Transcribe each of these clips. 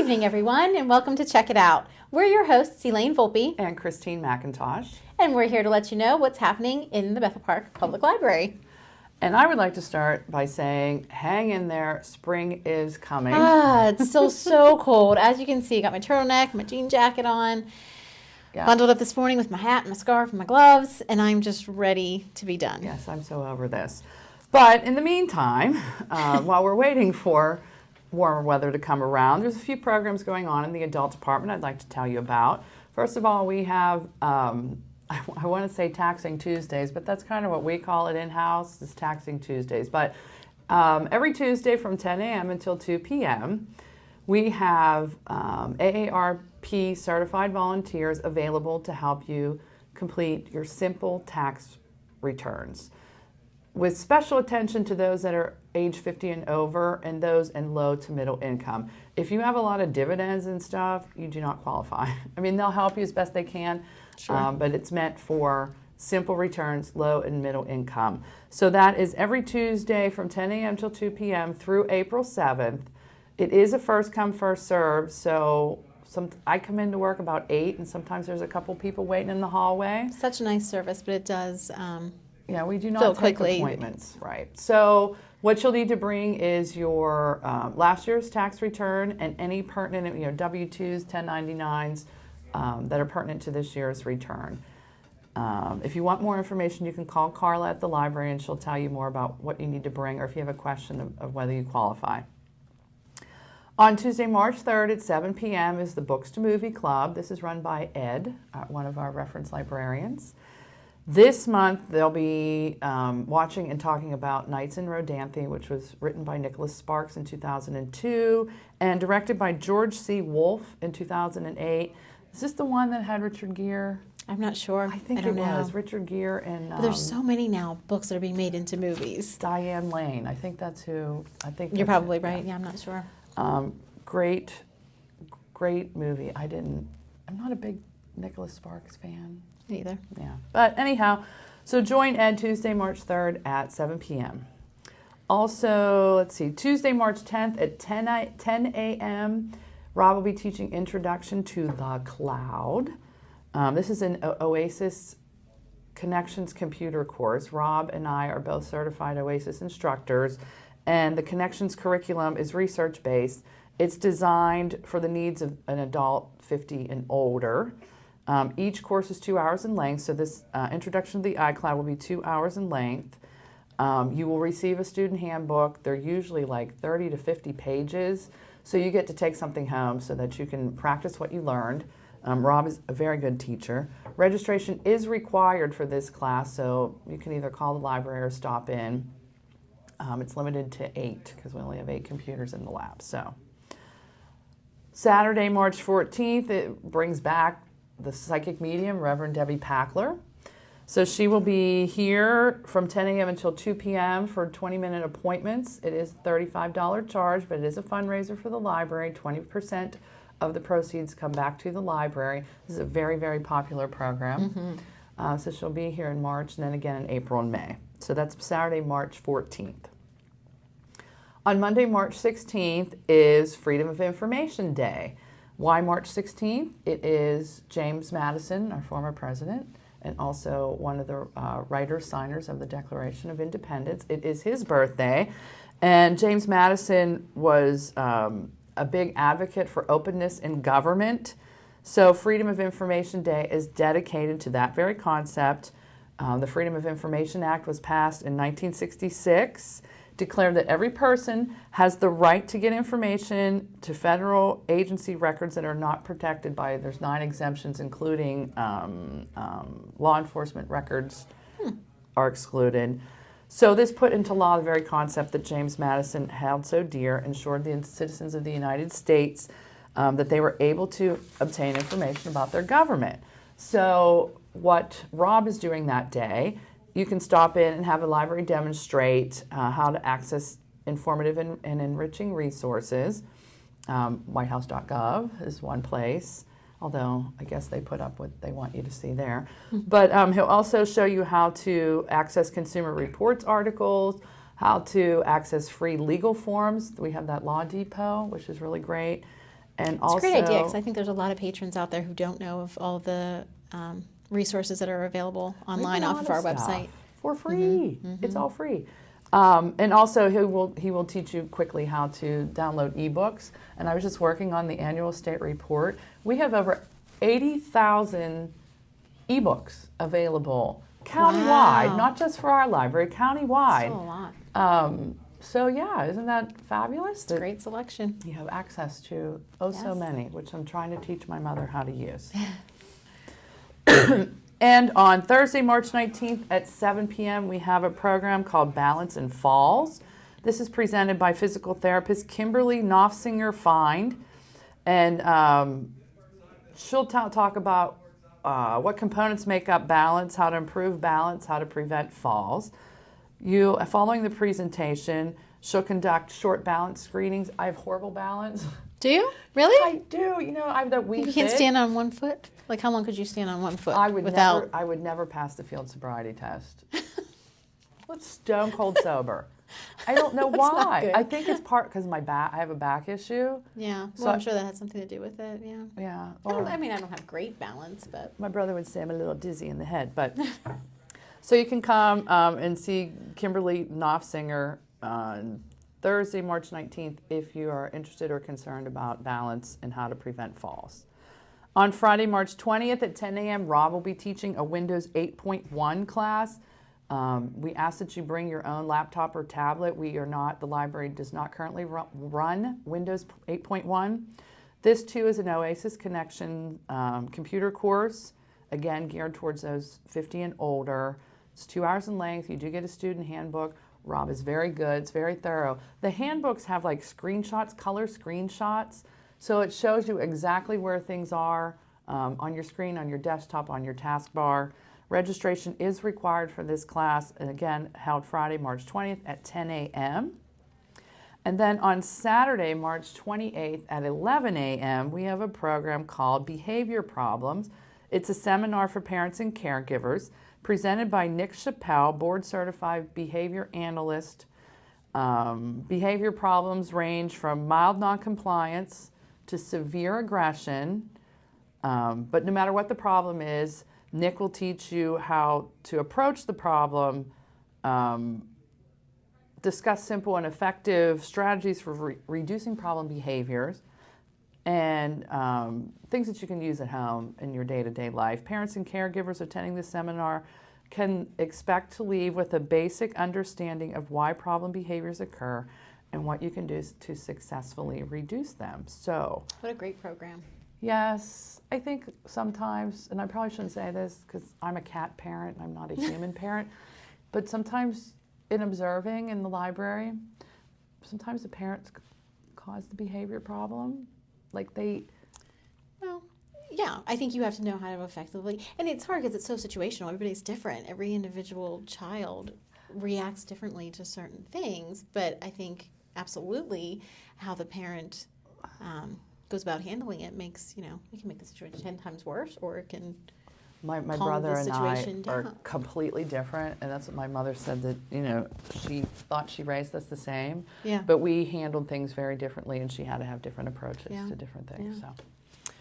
evening, everyone, and welcome to Check It Out. We're your hosts, Elaine Volpe, And Christine McIntosh. and we're here to let you know what's happening in the Bethel Park Public Library. And I would like to start by saying, hang in there, spring is coming. It's still so cold. As you can see, I got my turtleneck, my jean jacket on, bundled up this morning with my hat, my scarf, and my gloves, and I'm just ready to be done. Yes, I'm so over this. But in the meantime, while we're waiting for warmer weather to come around, there's a few programs going on in the adult department I'd like to tell you about. First of all, we have, I want to say Taxing Tuesdays, but that's kind of what we call it in-house, is Taxing Tuesdays. But every Tuesday from 10 a.m. until 2 p.m., we have AARP certified volunteers available to help you complete your simple tax returns, with special attention to those that are age 50 and over and those in low to middle income. If you have a lot of dividends and stuff, you do not qualify. I mean, they'll help you as best they can, sure. But it's meant for simple returns, low and middle income. So that is every Tuesday from 10 a.m. till 2 p.m. through April 7th. It is a first come, first serve, so I come into work about 8, and sometimes there's a couple people waiting in the hallway. Such a nice service, but it does yeah, we do not take appointments, right? So what you'll need to bring is your last year's tax return and any pertinent, W-2s, 1099s that are pertinent to this year's return. If you want more information, you can call Carla at the library, and she'll tell you more about what you need to bring, or if you have a question of whether you qualify. On Tuesday, March 3rd at 7 p.m. is the Books to Movie Club. This is run by Ed, one of our reference librarians. This month, they'll be watching and talking about Nights in Rodanthe, which was written by Nicholas Sparks in 2002 and directed by George C. Wolfe in 2008. Is this the one that had Richard Gere? I'm not sure. I think it was Richard Gere and... But there's so many now books that are being made into movies. Diane Lane. I think that's who... You're probably right. Yeah, I'm not sure. Great movie. I'm not a big Nicholas Sparks fan. Either. Yeah. But anyhow, so join Ed Tuesday, March 3rd at 7 p.m. Also, let's see, Tuesday, March 10th at 10 a.m., Rob will be teaching Introduction to the Cloud. This is an OASIS Connections computer course. Rob and I are both certified OASIS instructors, and the Connections curriculum is research-based. It's designed for the needs of an adult 50 and older. Each course is 2 hours in length, so this Introduction to the iCloud will be 2 hours in length. You will receive a student handbook. They're usually like 30 to 50 pages, so you get to take something home so that you can practice what you learned. Rob is a very good teacher. Registration is required for this class, so you can either call the library or stop in. It's limited to 8 because we only have 8 computers in the lab. So Saturday, March 14th, it brings back the psychic medium, Reverend Debbie Packler. So she will be here from 10 a.m. until 2 p.m. for 20-minute appointments. It is a $35 charge, but it is a fundraiser for the library. 20% of the proceeds come back to the library. This is a very, very popular program. So she'll be here in March and then again in April and May. So that's Saturday, March 14th. On Monday, March 16th is Freedom of Information Day. Why March 16th? It is James Madison, our former president, and also one of the writers, signers of the Declaration of Independence. It is his birthday, and James Madison was a big advocate for openness in government. So Freedom of Information Day is dedicated to that very concept. The Freedom of Information Act was passed in 1966. Declared that every person has the right to get information to federal agency records that are not protected by, there's 9 exemptions, including law enforcement records are excluded. So this put into law the very concept that James Madison held so dear, ensured the citizens of the United States that they were able to obtain information about their government. So what Rob is doing that day, you can stop in and have a library demonstrate how to access informative and enriching resources. Whitehouse.gov is one place, although I guess they put up what they want you to see there. But he'll also show you how to access Consumer Reports articles, how to access free legal forms. We have that Law Depot, which is really great. And It's also, a great idea because I think there's a lot of patrons out there who don't know of all the resources that are available online off of our website. For free. It's all free. And also he will teach you quickly how to download ebooks. And I was just working on the annual state report. We have over 80,000 ebooks available countywide, not just for our library, countywide. Still a lot. So yeah, isn't that fabulous? It's a great selection. You have access to so many, which I'm trying to teach my mother how to use. And on Thursday, March 19th at 7 p.m., we have a program called Balance in Falls. This is presented by physical therapist Kimberly Knopfsinger-Find. And she'll talk about what components make up balance, how to improve balance, how to prevent falls. Following the presentation, she'll conduct short balance screenings. I have horrible balance. Do you? Really? I do. You know, I have that weak You can't fit. stand on one foot? Like, how long could you stand on one foot I would without... never pass the field sobriety test. Let's stone cold sober. I don't know why. I think it's because my back. I have a back issue. Yeah. So Well, I'm sure that has something to do with it. Yeah. Yeah. I don't have great balance, but My brother would say I'm a little dizzy in the head, but so you can come and see Kimberly Knopfsinger on Thursday, March 19th, if you are interested or concerned about balance and how to prevent falls. On Friday, March 20th at 10 a.m., Rob will be teaching a Windows 8.1 class. We ask that you bring your own laptop or tablet. The library does not currently run Windows 8.1. This too is an OASIS Connection computer course, again geared towards those 50 and older. It's 2 hours in length. You do get a student handbook. Rob is very good. It's very thorough. The handbooks have like screenshots, color screenshots, so it shows you exactly where things are on your screen, on your desktop, on your taskbar. Registration is required for this class, and again, held Friday, March 20th at 10 a.m. And then on Saturday, March 28th at 11 a.m., we have a program called Behavior Problems. It's a seminar for parents and caregivers presented by Nick Chappelle, board-certified behavior analyst. Behavior problems range from mild noncompliance to severe aggression, but no matter what the problem is, Nick will teach you how to approach the problem, discuss simple and effective strategies for reducing problem behaviors, and things that you can use at home in your day-to-day life. Parents and caregivers attending this seminar can expect to leave with a basic understanding of why problem behaviors occur and what you can do to successfully reduce them. So, what a great program. Yes, I think sometimes, and I probably shouldn't say this because I'm a cat parent, I'm not a human parent, but sometimes in observing in the library, sometimes the parents cause the behavior problem. Well, yeah, I think you have to know how to effectively, and it's hard because it's so situational. Everybody's different. Every individual child reacts differently to certain things, but I think absolutely how the parent goes about handling it makes, it can make the situation 10 times worse, or it can my calm brother the and situation I are down. completely different, and that's what my mother said, that she thought she raised us the same, Yeah. but we handled things very differently, and she had to have different approaches Yeah. to different things. Yeah. So,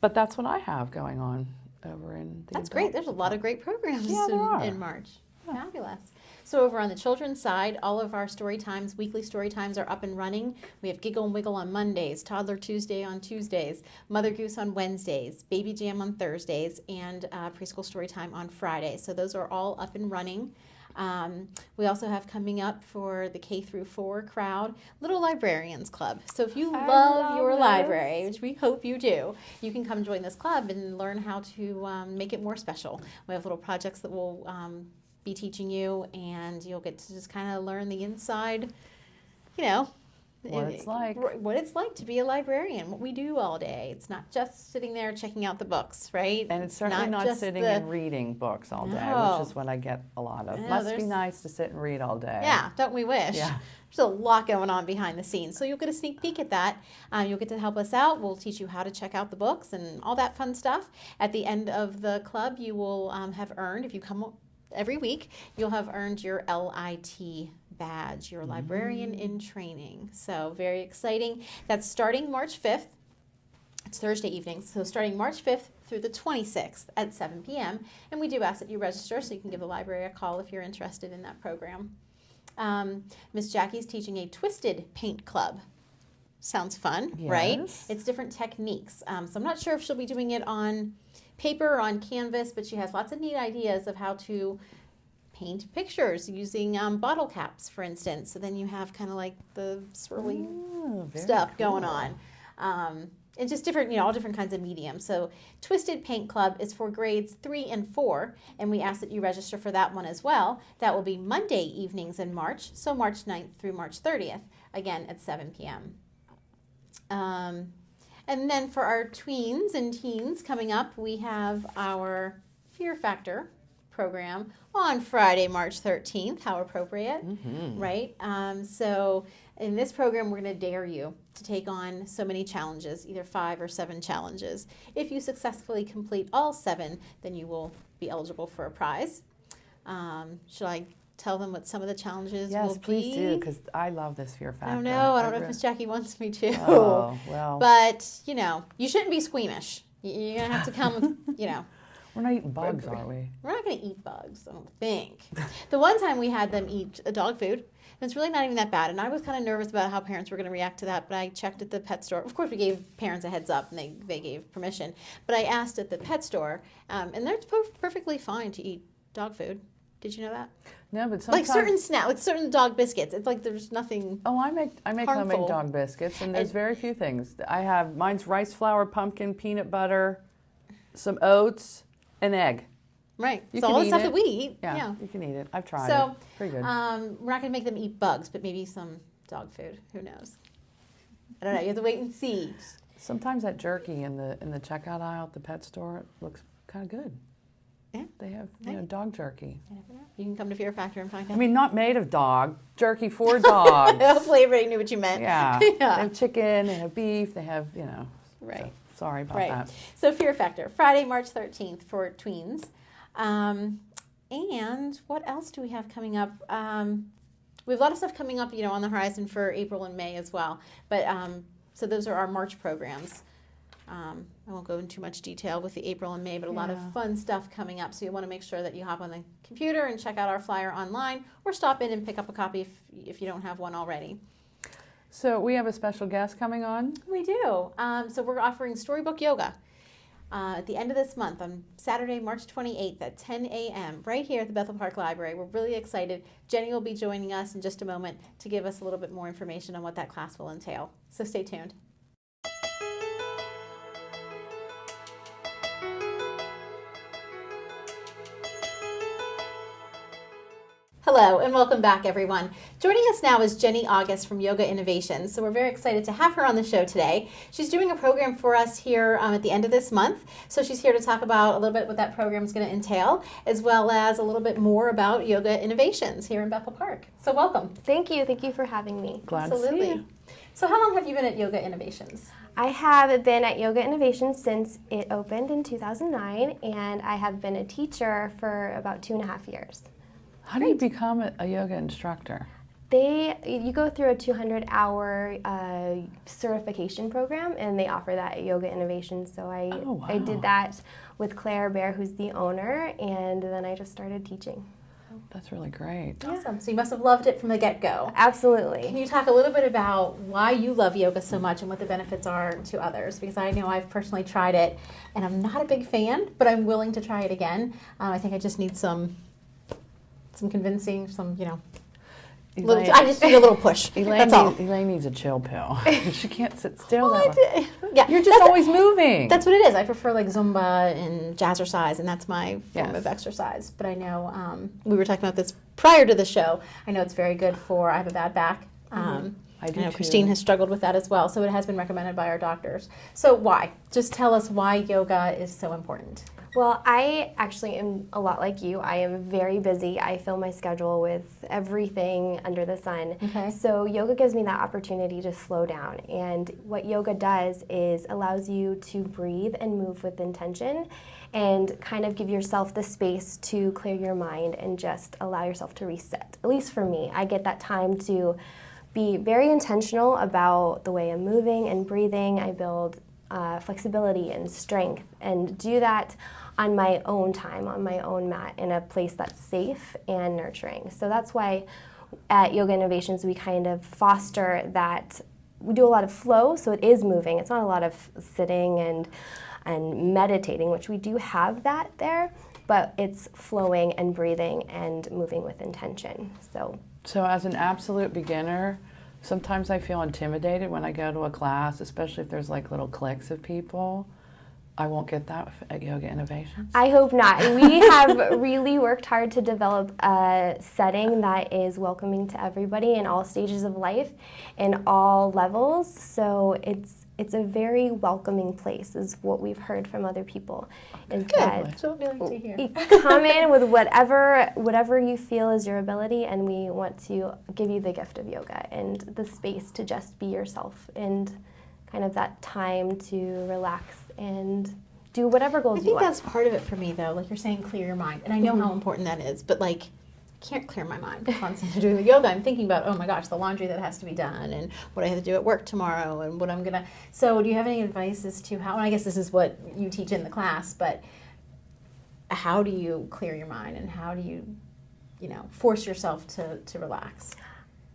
but that's what I have going on over in the That's great. There's a lot of great programs Yeah, there are. in March. Fabulous. So over on the children's side, all of our story times, weekly story times are up and running. We have Giggle and Wiggle on Mondays, Toddler Tuesday on Tuesdays, Mother Goose on Wednesdays, Baby Jam on Thursdays, and Preschool Story Time on Fridays. So those are all up and running. We also have coming up for the K through 4 crowd, Little Librarians Club. So if you love your library, which we hope you do, you can come join this club and learn how to make it more special. We have little projects that will be teaching you, and you'll get to just kind of learn the inside, what it's like. What it's like to be a librarian, what we do all day. It's not just sitting there checking out the books, right? And it's certainly not sitting and reading books all day, which is what I get a lot of. Must be nice to sit and read all day. Yeah, don't we wish? Yeah. There's a lot going on behind the scenes. So you'll get a sneak peek at that. You'll get to help us out. We'll teach you how to check out the books and all that fun stuff. At the end of the club, you will have earned, if you come every week, you'll have earned your LIT badge, your librarian in training. So very exciting. That's starting March 5th. It's Thursday evenings, so starting March 5th through the 26th at 7 p.m. And we do ask that you register so you can give the library a call if you're interested in that program. Miss Jackie's teaching a twisted paint club. Sounds fun, right? Yes. It's different techniques. So I'm not sure if she'll be doing it on paper or on canvas, but she has lots of neat ideas of how to paint pictures using bottle caps, for instance. So then you have kind of like the swirly stuff going on. And just different, all different kinds of mediums. So Twisted Paint Club is for grades 3 and 4, and we ask that you register for that one as well. That will be Monday evenings in March, so March 9th through March 30th, again at 7 p.m. And then for our tweens and teens coming up, we have our Fear Factor program on Friday, March 13th. How appropriate, right? So in this program, we're going to dare you to take on so many challenges, either 5 or 7 challenges. If you successfully complete all 7, then you will be eligible for a prize. Should I tell them what some of the challenges will be? Yes, please do, because I love this Fear Factor. I don't know. I don't know if Miss Jackie wants me to. Oh, well. But, you shouldn't be squeamish. You're going to have to come with, We're not eating bugs, are we? We're not going to eat bugs, I don't think. The one time we had them eat a dog food, and it's really not even that bad. And I was kind of nervous about how parents were going to react to that, but I checked at the pet store. Of course, we gave parents a heads up, and they gave permission. But I asked at the pet store, and they're perfectly fine to eat dog food. Did you know that? No, but Like sometimes... certain snacks, like certain dog biscuits. It's like there's nothing Oh, I make harmful. homemade dog biscuits, and there's very few things. Mine's rice flour, pumpkin, peanut butter, some oats, an egg. Right. You So can all the eat stuff it. that we eat. Yeah, you can eat it. I've tried So, it. Pretty good. we're not going to make them eat bugs, but maybe some dog food. Who knows? I don't know. You have to wait and see. Sometimes that jerky in the checkout aisle at the pet store looks kind of good. Yeah. They have dog jerky. I never know. You can come to Fear Factor and find out. I mean, not made of dog, jerky for dogs. Hopefully everybody knew what you meant. Yeah. Yeah. They have chicken, they have beef, they have, Right. So, sorry about Right. that. So Fear Factor, Friday, March 13th for tweens. And what else do we have coming up? We have a lot of stuff coming up, on the horizon for April and May as well. But so those are our March programs. I won't go into too much detail with the April and May, but a lot of fun stuff coming up. So you want to make sure that you hop on the computer and check out our flyer online, or stop in and pick up a copy if you don't have one already. So we have a special guest coming on. We do. So we're offering Storybook Yoga at the end of this month on Saturday, March 28th at 10 a.m. right here at the Bethel Park Library. We're really excited. Jenny will be joining us in just a moment to give us a little bit more information on what that class will entail. So stay tuned. Hello and welcome back, everyone. Joining us now is Jenny August from Yoga Innovations. So we're very excited to have her on the show today. She's doing a program for us here at the end of this month. So she's here to talk about a little bit what that program is going to entail, as well as a little bit more about Yoga Innovations here in Bethel Park. So welcome. Thank you. Thank you for having me. Glad Absolutely. to see you. So how long have you been at Yoga Innovations? I have been at Yoga Innovations since it opened in 2009, and I have been a teacher for about 2.5 years. How do you become a yoga instructor? You go through a 200-hour certification program, and they offer that at Yoga Innovations. So I did that with Claire Bear, who's the owner, and then I just started teaching. That's really great. Awesome. So you must have loved it from the get-go. Absolutely. Can you talk a little bit about why you love yoga so much and what the benefits are to others? Because I know I've personally tried it, and I'm not a big fan, but I'm willing to try it again. I think I just need some convincing, Elaine, I just need a little push. That's all. Elaine needs a chill pill. She can't sit still that long. Yeah, You're just always moving. That's what it is. I prefer like Zumba and jazzercise, and that's my form Yes. of exercise. But I know we were talking about this prior to the show. I know it's very good I have a bad back. I do know too. Christine has struggled with that as well, so it has been recommended by our doctors. So why? Just tell us why yoga is so important. Well, I actually am a lot like you. I am very busy. I fill my schedule with everything under the sun. Okay. So yoga gives me that opportunity to slow down. And what yoga does is allows you to breathe and move with intention and kind of give yourself the space to clear your mind and just allow yourself to reset. At least for me, I get that time to be very intentional about the way I'm moving and breathing. I build flexibility and strength, and do that on my own time, on my own mat, in a place that's safe and nurturing. So that's why at Yoga Innovations we kind of foster that. We do a lot of flow, so it is moving. It's not a lot of sitting and meditating, which we do have that there, but it's flowing and breathing and moving with intention. So as an absolute beginner, sometimes I feel intimidated when I go to a class, especially if there's like little cliques of people. I won't get that at Yoga Innovations. I hope not. We have really worked hard to develop a setting that is welcoming to everybody in all stages of life, in all levels. So it's a very welcoming place, is what we've heard from other people. Is Good. that That's what we like to hear. you come in with whatever you feel is your ability, and we want to give you the gift of yoga and the space to just be yourself and kind of that time to relax and do whatever goals I you think want. that's part of it for me, though. Like you're saying, clear your mind. And I know how important that is, but like, can't clear my mind constantly doing the yoga. I'm thinking about, oh my gosh, the laundry that has to be done and what I have to do at work tomorrow and what I'm going to. So do you have any advice as to how, and I guess this is what you teach in the class, but how do you clear your mind and how do you, force yourself to relax?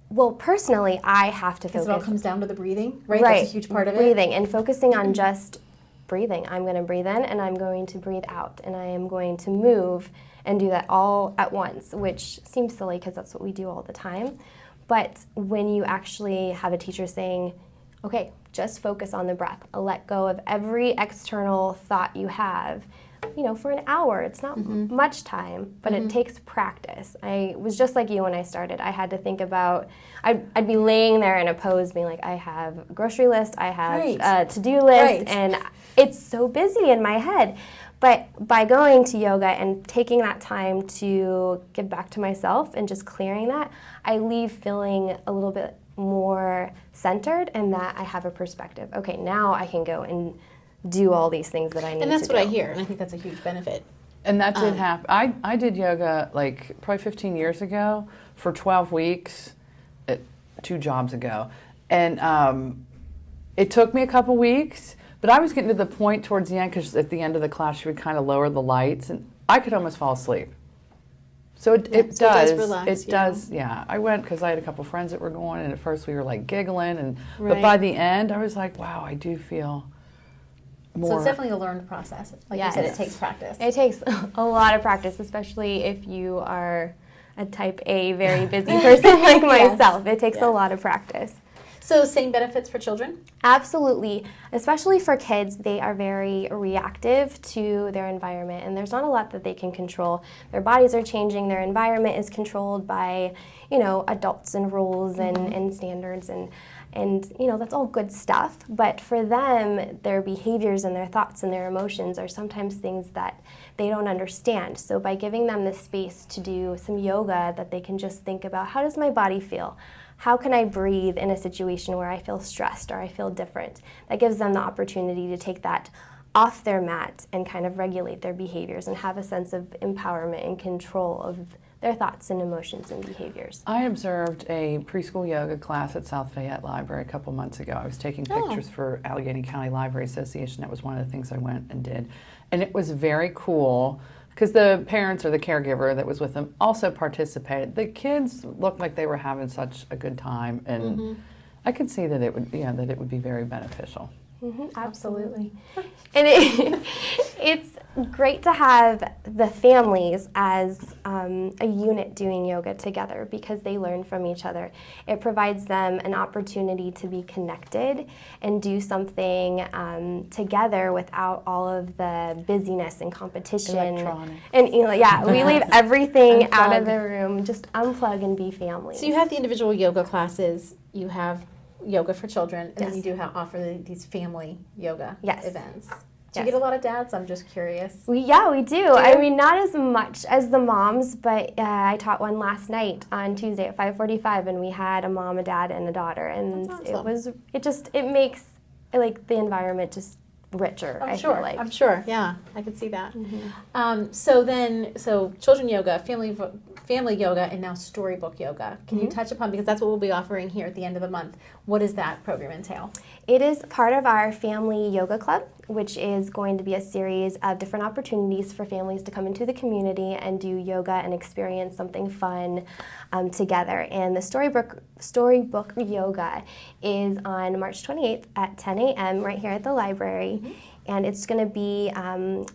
Well, personally, I have to Because focus. it all comes down to the breathing, right? Right. That's a huge part of it. Breathing and focusing on just breathing. I'm going to breathe in and I'm going to breathe out, and I am going to move and do that all at once, which seems silly because that's what we do all the time. But when you actually have a teacher saying, okay, just focus on the breath, let go of every external thought you have, for an hour. It's not much time, but it takes practice. I was just like you when I started. I had to think about, I'd be laying there in a pose being like, I have a grocery list, I have a to-do list, and it's so busy in my head. But by going to yoga and taking that time to give back to myself and just clearing that, I leave feeling a little bit more centered and that I have a perspective. Okay, now I can go and do all these things that I need to do. And that's what I hear, and I think that's a huge benefit. And that did happen. I did yoga like probably 15 years ago for 12 weeks, 2 jobs ago. And it took me a couple weeks, but I was getting to the point towards the end, because at the end of the class she would kind of lower the lights, and I could almost fall asleep. So it does relax, yeah. I went because I had a couple friends that were going, and at first we were like giggling, but Right. by the end I was like, wow, I do feel more. So it's definitely a learned process. Like you said, it takes practice. It takes a lot of practice, especially if you are a type A, very busy person like myself. It takes a lot of practice. So same benefits for children? Absolutely. Especially for kids, they are very reactive to their environment, and there's not a lot that they can control. Their bodies are changing, their environment is controlled by, adults and rules and standards, and that's all good stuff. But for them, their behaviors and their thoughts and their emotions are sometimes things that they don't understand. So by giving them the space to do some yoga, that they can just think about, how does my body feel? How can I breathe in a situation where I feel stressed or I feel different? That gives them the opportunity to take that off their mat and kind of regulate their behaviors and have a sense of empowerment and control of their thoughts and emotions and behaviors. I observed a preschool yoga class at South Fayette Library a couple months ago. I was taking pictures for Allegheny County Library Association. That was one of the things I went and did. And it was very cool because the parents or the caregiver that was with them also participated. The kids looked like they were having such a good time, and I could see that it would be very beneficial. Absolutely. And it's great to have the families as a unit doing yoga together because they learn from each other. It provides them an opportunity to be connected and do something together without all of the busyness and competition. Electronic. And we leave everything out of the room, just unplug and be family. So you have the individual yoga classes, you have yoga for children, and then you do offer these family yoga events. Do you get a lot of dads? I'm just curious. We do. I mean, not as much as the moms, but I taught one last night on Tuesday at 5:45, and we had a mom, a dad, and a daughter, and That's awesome. it makes like the environment just richer, I'm I sure. feel like. I'm sure. Yeah, I could see that. So children yoga, family yoga, and now storybook yoga. Can you touch upon, because that's what we'll be offering here at the end of the month. What does that program entail? It is part of our family yoga club, which is going to be a series of different opportunities for families to come into the community and do yoga and experience something fun together. And the storybook yoga is on March 28th at 10 a.m. right here at the library. And it's going to be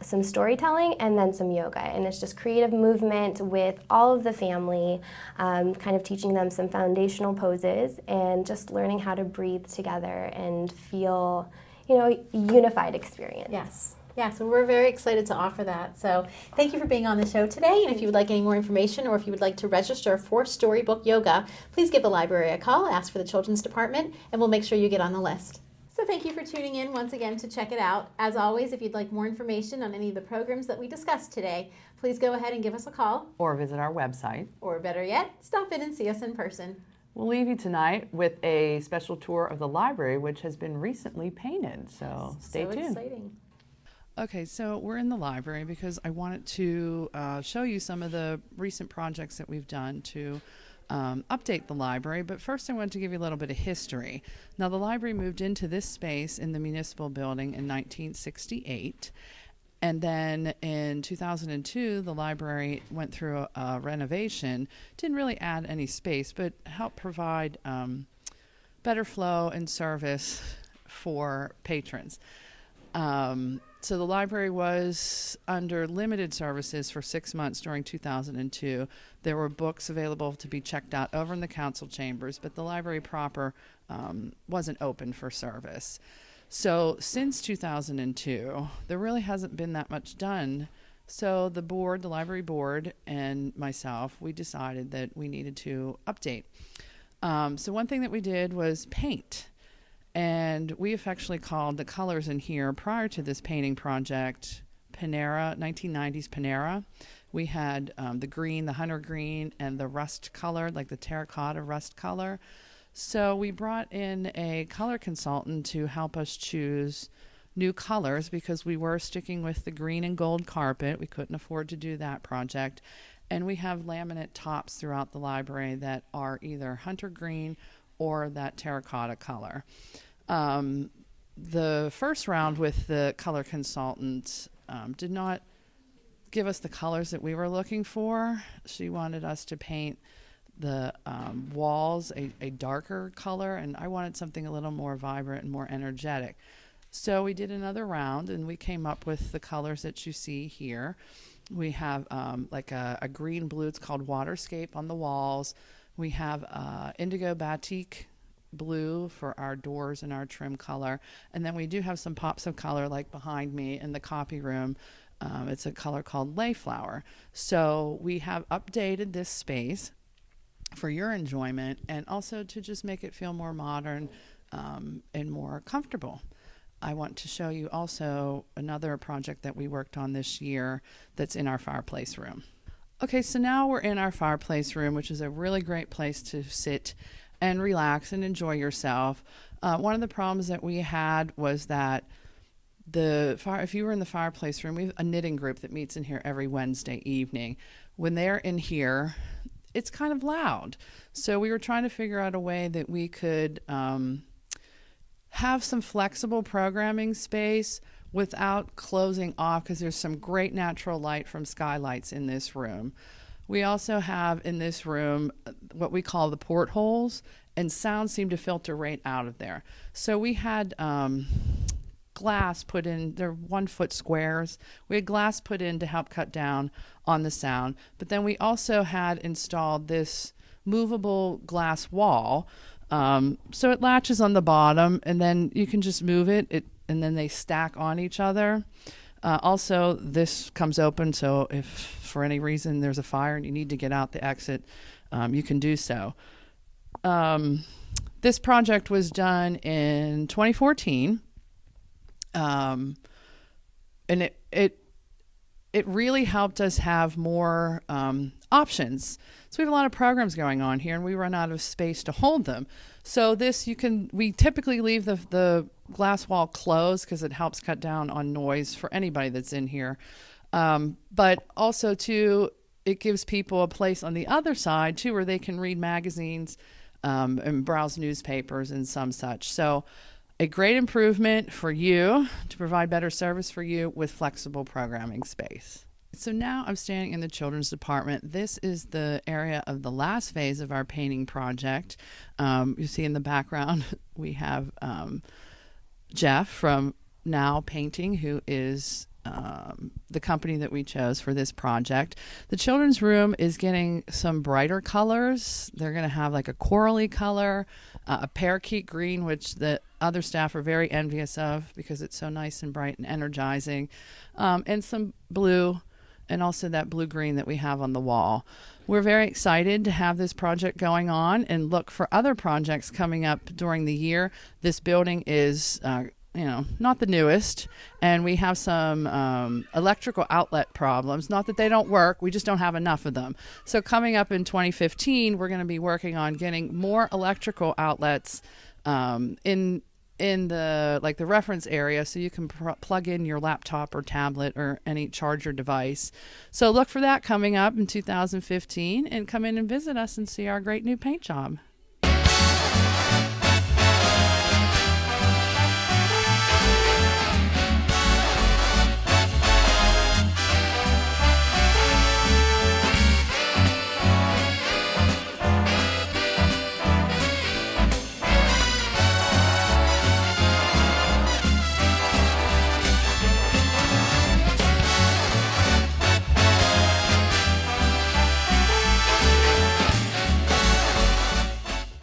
some storytelling and then some yoga. And it's just creative movement with all of the family, kind of teaching them some foundational poses and just learning how to breathe together and feel, unified experience. Yes. Yeah, so we're very excited to offer that. So thank you for being on the show today. And if you would like any more information or if you would like to register for Storybook Yoga, please give the library a call, ask for the Children's Department, and we'll make sure you get on the list. So thank you for tuning in once again to check it out. As always, if you'd like more information on any of the programs that we discussed today, please go ahead and give us a call. Or visit our website. Or better yet, stop in and see us in person. We'll leave you tonight with a special tour of the library, which has been recently painted. So stay tuned. Exciting. Okay, so we're in the library because I wanted to show you some of the recent projects that we've done to update the library, but first I wanted to give you a little bit of history. Now, the library moved into this space in the municipal building in 1968, and then in 2002 the library went through a renovation. Didn't really add any space, but helped provide better flow and service for patrons. So the library was under limited services for 6 months during 2002. There were books available to be checked out over in the council chambers, but the library proper wasn't open for service. So since 2002, there really hasn't been that much done. So the board, the library board, and myself, we decided that we needed to update. So one thing that we did was paint. And we affectionately called the colors in here prior to this painting project Panera, 1990s Panera. We had the green, the hunter green, and the rust color, like the terracotta rust color. So we brought in a color consultant to help us choose new colors because we were sticking with the green and gold carpet. We couldn't afford to do that project. And we have laminate tops throughout the library that are either hunter green or that terracotta color. The first round with the color consultant did not give us the colors that we were looking for. She wanted us to paint the walls a darker color, and I wanted something a little more vibrant and more energetic. So we did another round, and we came up with the colors that you see here. We have like a green blue, it's called Waterscape on the walls. We have indigo batik blue for our doors and our trim color. And then we do have some pops of color like behind me in the copy room. It's a color called Layflower. So we have updated this space for your enjoyment and also to just make it feel more modern and more comfortable. I want to show you also another project that we worked on this year that's in our fireplace room. Okay, so now we're in our fireplace room, which is a really great place to sit and relax and enjoy yourself. One of the problems that we had was that if you were in the fireplace room, we have a knitting group that meets in here every Wednesday evening. When they're in here, it's kind of loud. So we were trying to figure out a way that we could have some flexible programming space without closing off, because there's some great natural light from skylights in this room. We also have in this room what we call the portholes, and sound seemed to filter right out of there. So we had glass put in, they're 1 foot squares. We had glass put in to help cut down on the sound. But then we also had installed this movable glass wall. So it latches on the bottom, and then you can just move it, and then they stack on each other. Also, this comes open, so if for any reason there's a fire and you need to get out the exit, you can do so. This project was done in 2014, and it really helped us have more options. So we have a lot of programs going on here, and we run out of space to hold them. So this we typically leave the glass wall closed because it helps cut down on noise for anybody that's in here. But also, too, it gives people a place on the other side, too, where they can read magazines and browse newspapers and some such. So a great improvement for you to provide better service for you with flexible programming space. So now I'm standing in the children's department. This is the area of the last phase of our painting project. You see in the background, we have Jeff from Now Painting, who is the company that we chose for this project. The children's room is getting some brighter colors. They're going to have like a corally color, a parakeet green, which the other staff are very envious of because it's so nice and bright and energizing, and some blue, and also that blue-green that we have on the wall. We're very excited to have this project going on and look for other projects coming up during the year. This building is not the newest, and we have some electrical outlet problems. Not that they don't work, we just don't have enough of them. So coming up in 2015, we're going to be working on getting more electrical outlets in the the reference area, so you can plug in your laptop or tablet or any charger device. So look for that coming up in 2015, and come in and visit us and see our great new paint job.